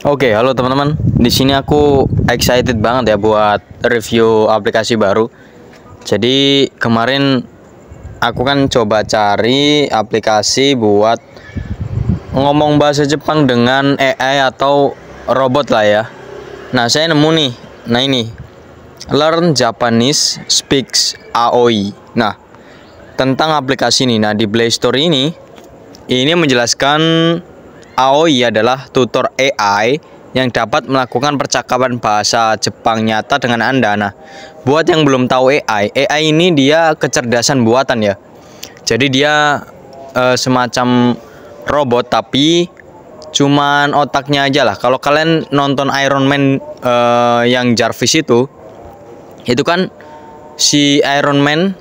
Oke, halo teman-teman. Di sini aku excited banget ya buat review aplikasi baru. Jadi kemarin aku kan coba cari aplikasi buat ngomong bahasa Jepang dengan AI atau robot lah ya. Nah, saya nemu nih. Nah, ini Learn Japanese Speaks AOI. Nah, tentang aplikasi ini. Nah, di Play Store ini menjelaskan AOI adalah tutor AI yang dapat melakukan percakapan bahasa Jepang nyata dengan Anda. Nah, buat yang belum tahu AI ini dia kecerdasan buatan ya. Jadi dia semacam robot tapi cuman otaknya aja lah. Kalau kalian nonton Iron Man yang Jarvis itu kan si Iron Man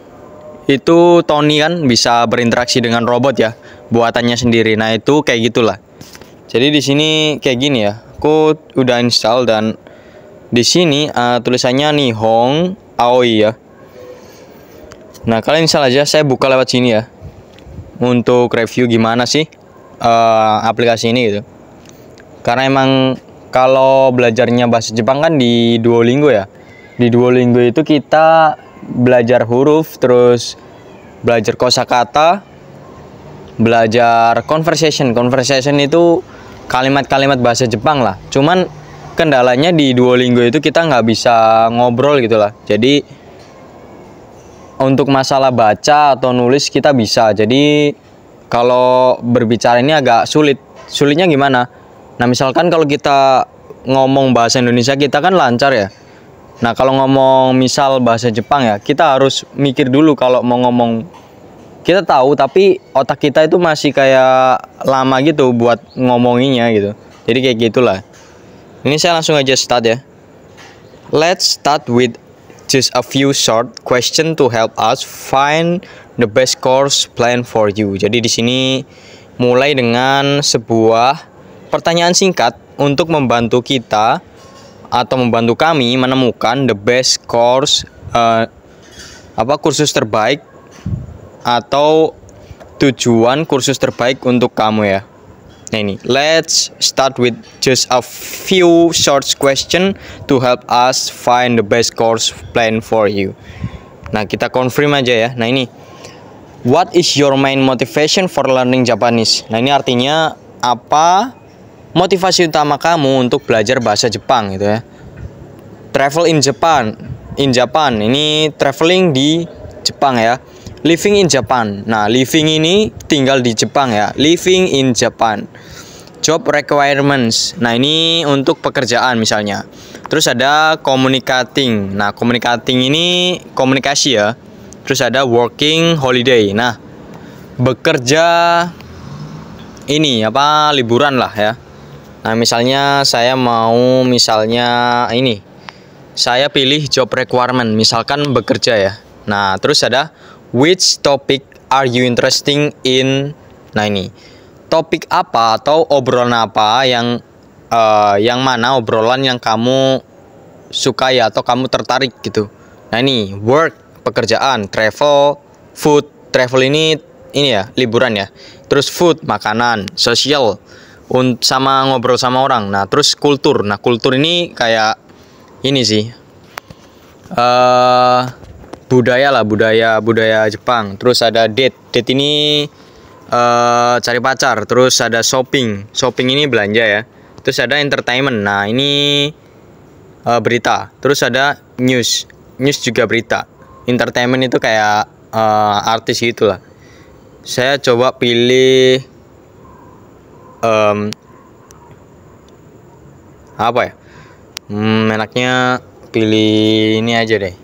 itu Tony kan bisa berinteraksi dengan robot ya, buatannya sendiri. Nah, itu kayak gitulah. Jadi di sini kayak gini ya. Aku udah install dan di sini tulisannya Nihon Aoi ya. Nah, kalian install aja. Saya buka lewat sini ya. Untuk review gimana sih aplikasi ini gitu. Karena emang kalau belajarnya bahasa Jepang kan di Duolingo ya. Di Duolingo itu kita belajar huruf, terus belajar kosakata, belajar conversation. Conversation itu kalimat-kalimat bahasa Jepang lah. Cuman kendalanya di Duolingo itu kita nggak bisa ngobrol gitu lah. Jadi untuk masalah baca atau nulis kita bisa. Jadi kalau berbicara ini agak sulit. Sulitnya gimana? Nah, misalkan kalau kita ngomong bahasa Indonesia kita kan lancar ya. Nah, kalau ngomong misal bahasa Jepang ya, kita harus mikir dulu kalau mau ngomong. Kita tahu tapi otak kita itu masih kayak lama gitu buat ngomonginnya gitu. Jadi kayak gitulah. Ini saya langsung aja start ya. Let's start with just a few short question to help us find the best course plan for you. Jadi di sini mulai dengan sebuah pertanyaan singkat untuk membantu kita atau membantu kami menemukan the best course kursus terbaik atau tujuan kursus terbaik untuk kamu ya. Nah, ini let's start with just a few short question to help us find the best course plan for you. Nah, kita confirm aja ya. Nah, ini what is your main motivation for learning Japanese? Nah, ini artinya apa motivasi utama kamu untuk belajar bahasa Jepang gitu ya. Travel in Japan. Ini traveling di Jepang ya. Living in Japan. Nah, living ini tinggal di Jepang ya. Living in Japan. Job requirements. Nah, ini untuk pekerjaan misalnya. Terus ada communicating. Nah, communicating ini komunikasi ya. Terus ada working holiday. Nah, bekerja ini liburan lah ya. Nah, misalnya saya mau ini. Saya pilih job requirement, misalkan bekerja ya. Nah, terus ada which topic are you interested in? Nah, ini topik apa atau obrolan apa yang mana obrolan yang kamu sukai atau kamu tertarik gitu. Nah, ini work pekerjaan, travel, food. Travel ini ya liburan ya. Terus food makanan, social sama ngobrol sama orang. Nah, terus kultur. Nah, kultur ini kayak ini sih. Budaya lah, budaya Jepang. Terus ada date ini cari pacar. Terus ada shopping ini belanja ya. Terus ada entertainment. Nah, ini berita. Terus ada news juga berita. Entertainment itu kayak artis gitulah. Saya coba pilih apa ya, enaknya pilih ini aja deh.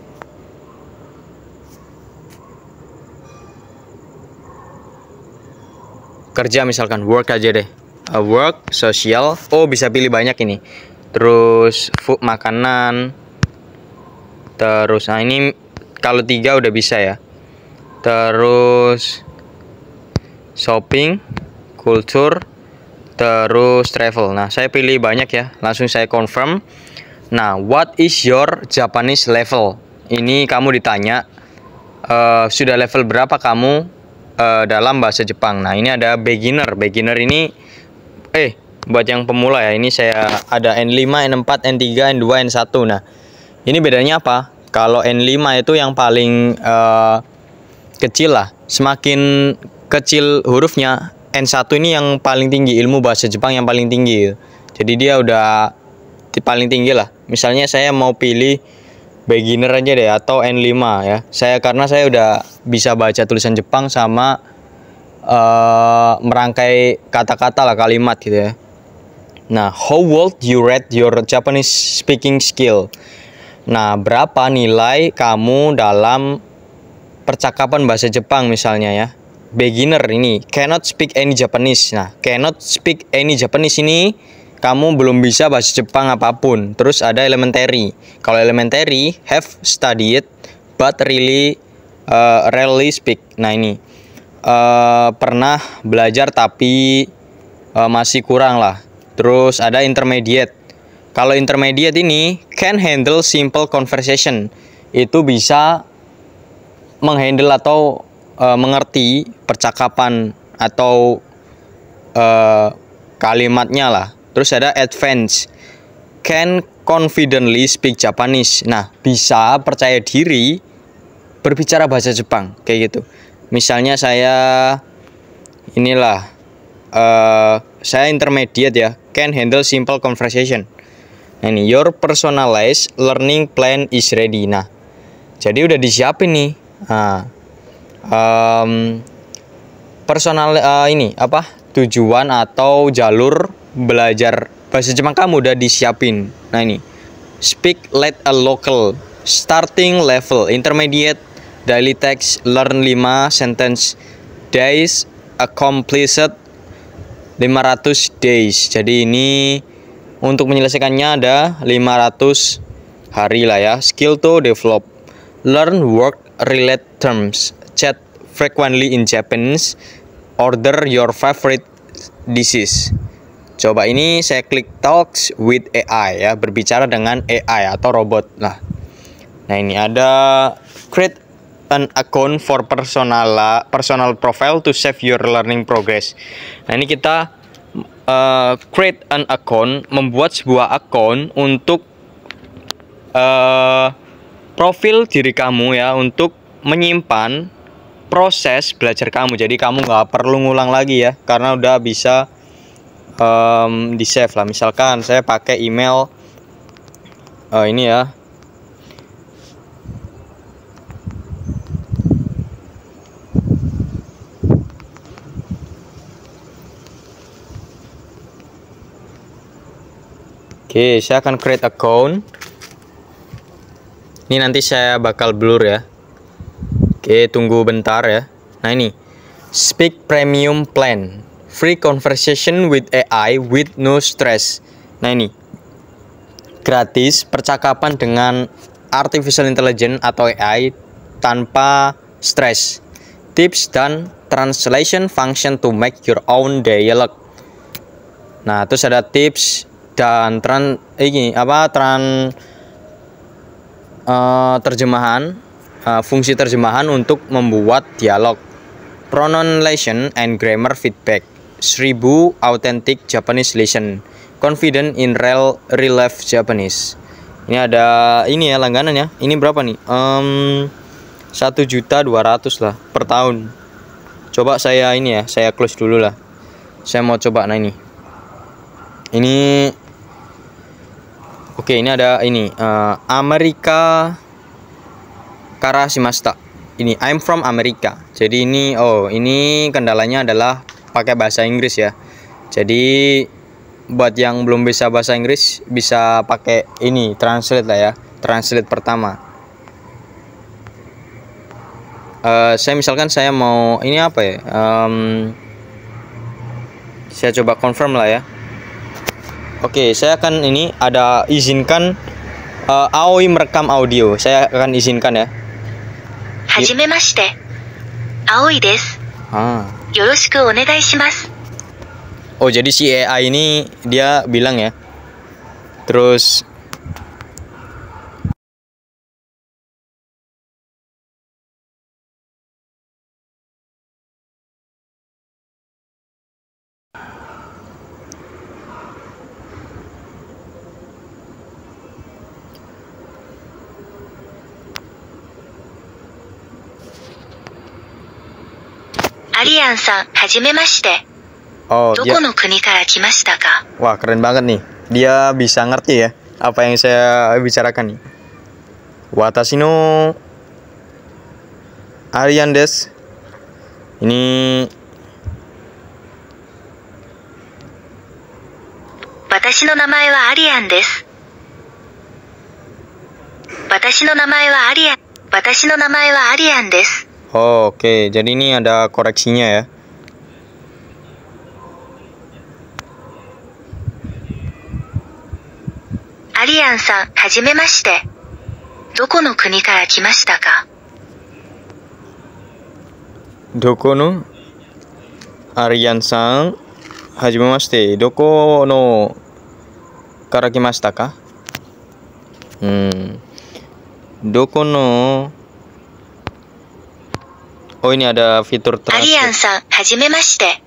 Kerja misalkan work aja deh. Work, sosial. Oh, bisa pilih banyak ini. Terus food makanan. Terus ini kalau 3 udah bisa ya. Terus shopping, kultur, terus travel. Nah, saya pilih banyak ya. Langsung saya confirm. Nah, what is your Japanese level? Ini kamu ditanya sudah level berapa kamu dalam bahasa Jepang. Nah, ini ada beginner. Beginner ini buat yang pemula ya. Ini saya ada N5, N4, N3, N2, N1. Nah, ini bedanya apa? Kalau N5 itu yang paling kecil lah. Semakin kecil hurufnya, N1 ini yang paling tinggi, ilmu bahasa Jepang yang paling tinggi. Jadi dia udah paling tinggi lah. Misalnya saya mau pilih beginner aja deh atau N5 ya. Karena saya udah bisa baca tulisan Jepang sama merangkai kata-kata lah, kalimat gitu ya. Nah, how would you rate your Japanese speaking skill? Nah, berapa nilai kamu dalam percakapan bahasa Jepang misalnya ya. Beginner ini cannot speak any Japanese. Nah, cannot speak any Japanese ini kamu belum bisa bahasa Jepang apapun. Terus ada elementary. Kalau elementary, have studied but rarely speak. Nah ini pernah belajar tapi masih kurang lah. Terus ada intermediate. Kalau intermediate ini can handle simple conversation. Itu bisa menghandle atau mengerti percakapan atau kalimatnya lah. Terus ada advance, can confidently speak Japanese. Nah, bisa percaya diri berbicara bahasa Jepang kayak gitu. Misalnya saya saya intermediate ya, can handle simple conversation. Nah, ini your personalized learning plan is ready. Nah, jadi udah disiapin nih. Nah, tujuan atau jalur belajar bahasa Jepang kamu udah disiapin. Nah ini speak like a local, starting level, intermediate, daily text, learn 5 sentence days, accomplished 500 days. Jadi ini untuk menyelesaikannya ada 500 hari lah ya. Skill to develop, learn work related terms, chat frequently in Japanese, order your favorite dishes. Coba ini saya klik talks with AI ya, berbicara dengan AI atau robot lah. Nah ini ada create an account for personal profile to save your learning progress. Nah ini kita create an account, membuat sebuah akun untuk profil diri kamu ya, untuk menyimpan proses belajar kamu. Jadi kamu nggak perlu ngulang lagi ya, karena udah bisa di save lah. Misalkan saya pakai email ini ya, oke, saya akan create account. Ini nanti saya bakal blur ya. Oke, tunggu bentar ya. Nah ini Speak Premium Plan, free conversation with AI with no stress. Nah ini gratis percakapan dengan artificial intelligence atau AI tanpa stres. Tips dan translation function to make your own dialogue. Nah terus ada tips dan terjemahan, fungsi terjemahan untuk membuat dialog, pronunciation and grammar feedback, 1000 authentic Japanese lesson, confident in real life Japanese. Ini ada ini ya langganannya. Ini berapa nih? 1.200.000 lah per tahun. Coba saya ini ya, saya close dulu lah. Saya mau coba. Nah ini oke, ini ada ini Amerika Karashimashita. Ini I'm from America. Jadi ini ini kendalanya adalah pakai bahasa Inggris ya. Jadi buat yang belum bisa bahasa Inggris bisa pakai ini translate lah ya. Translate pertama. Saya misalkan saya mau ini apa ya? Saya coba confirm lah ya. Oke, saya akan ini ada izinkan Aoi merekam audio. Saya akan izinkan ya. Hajimemashite. Aoi desu. Yoroshiku onegai shimasu. Oh, jadi si AI ini dia bilang ya. Terus Arian-san, hajimemashite. Oh, dia. どこの国から来ましたか? Wah, keren banget nih. Dia bisa ngerti ya apa yang saya bicarakan nih. Watashi no Arian desu. Ini 私の名前はアリアンです。私の名前はアリアン。私の名前はアリアンです。Oh, oke. Jadi ini ada koreksinya ya. Arian-san, はじめまして。どこの国から来ましたか? Doko no Arian-san, hajimemashite. Doko no kara kimashita ka? Doko no. Oh, ini ada fitur translate. Arian-san, はじめまして。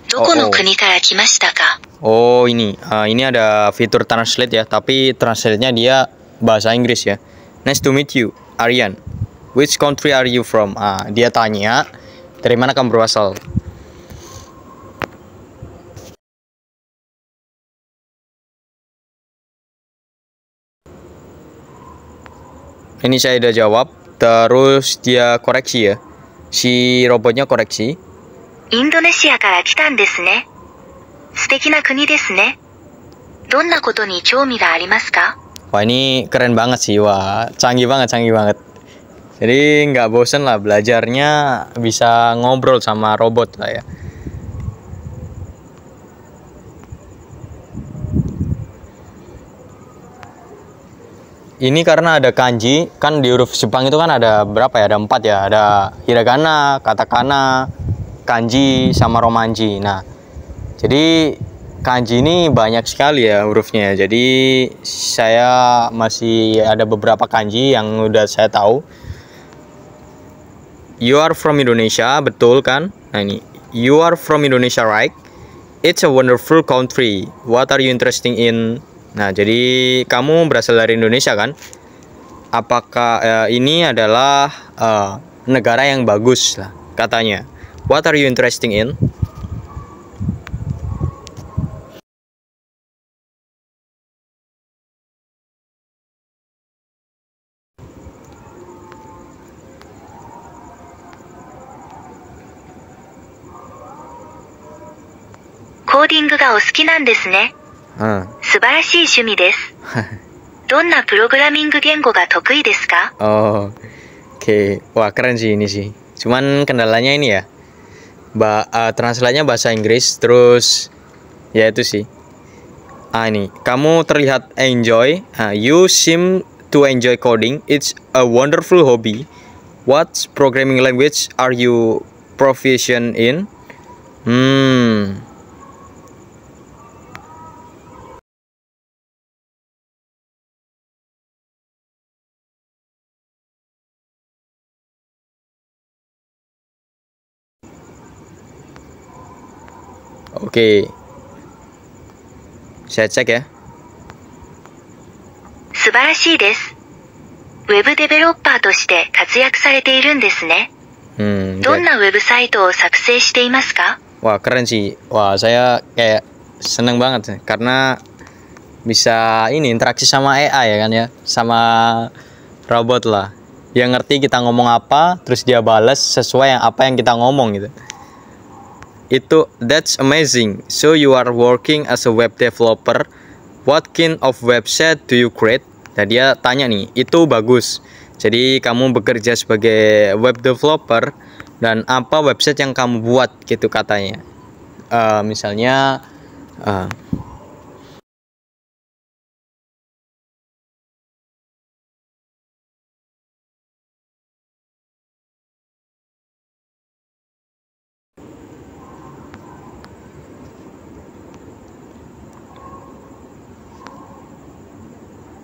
どこの国から来ましたか? Oh, ini ada fitur translate ya, tapi translate-nya dia bahasa Inggris ya. Nice to meet you, Arian. Which country are you from? Dia tanya, dari mana kamu berasal? Ini saya udah jawab, terus dia koreksi ya. Si robotnya koreksi. インドネシアから来たんですね。素敵な国ですね。どんなことに興味がありますか? Wah, ini keren banget sih. Wah, canggih banget. Jadi nggak bosen lah belajarnya, bisa ngobrol sama robot lah ya. Ini karena ada kanji, kan di huruf Jepang itu kan ada berapa ya? Ada 4 ya. Ada hiragana, katakana, kanji, sama romanji. Nah, jadi kanji ini banyak sekali ya hurufnya. Jadi saya masih ada beberapa kanji yang udah saya tahu. You are from Indonesia, betul kan? Nah ini, you are from Indonesia, right? It's a wonderful country. What are you interested in? Nah, jadi kamu berasal dari Indonesia kan? Apakah ini adalah negara yang bagus lah katanya? What are you interested in? Coding がお好きなんですね。素晴らしい趣味です。どんなプログラミング言語が得意ですか? Oh, oke. Wah, keren sih ini sih. Cuman kendalanya ini ya. Translate-nya bahasa Inggris, terus ya itu sih. Ini, kamu terlihat enjoy. You seem to enjoy coding. It's a wonderful hobby. What programming language are you proficient in? Oke. Saya cek ya. 素晴らしいです。ウェブデベロッパーとして活躍されているんですね。どんなウェブサイトを作成していますか? Wah, keren sih. Wah, saya kayak seneng banget sih karena bisa ini interaksi sama AI ya kan ya, sama robot lah. Dia ngerti kita ngomong apa, terus dia balas sesuai apa yang kita ngomong gitu. That's amazing. So you are working as a web developer. What kind of website do you create? Nah, dia tanya nih, itu bagus. Jadi kamu bekerja sebagai web developer dan apa website yang kamu buat gitu katanya. Misalnya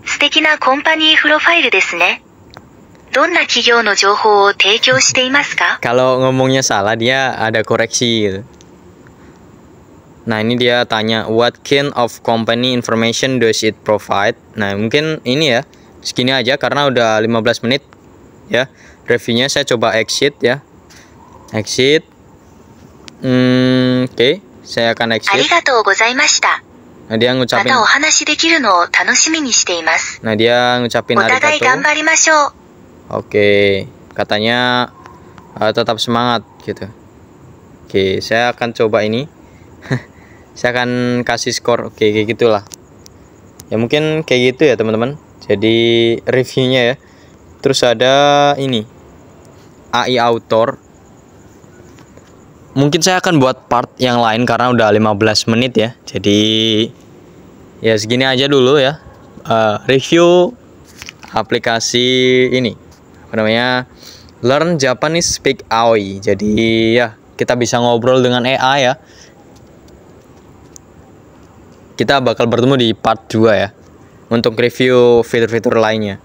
素敵なコンパニープロファイルですね。どんな企業の情報を提供していますか? Kalau ngomongnya salah dia ada koreksi gitu. Nah, ini dia tanya what kind of company information does it provide? Nah, mungkin ini ya. Segini aja karena udah 15 menit ya. Reviewnya saya coba exit ya. Exit. Oke, saya akan exit. ありがとうございました。 Nah, dia ま ngucapin. たお話できるのを楽しみにしています。 Nah, dia ngucapin お互い arigato. 頑張りましょう。 Oke, katanya tetap semangat gitu. Oke, saya akan coba ini. Saya akan kasih skor. Oke, kayak gitulah. Ya mungkin kayak gitu ya teman-teman. Jadi reviewnya ya. Terus ada ini AI author. Mungkin saya akan buat part yang lain karena udah 15 menit ya. Jadi ya segini aja dulu ya. Review aplikasi ini. Apa namanya? Learn Japanese Speak Aoi. Jadi ya kita bisa ngobrol dengan AI ya. Kita bakal bertemu di part 2 ya. Untuk review fitur-fitur lainnya.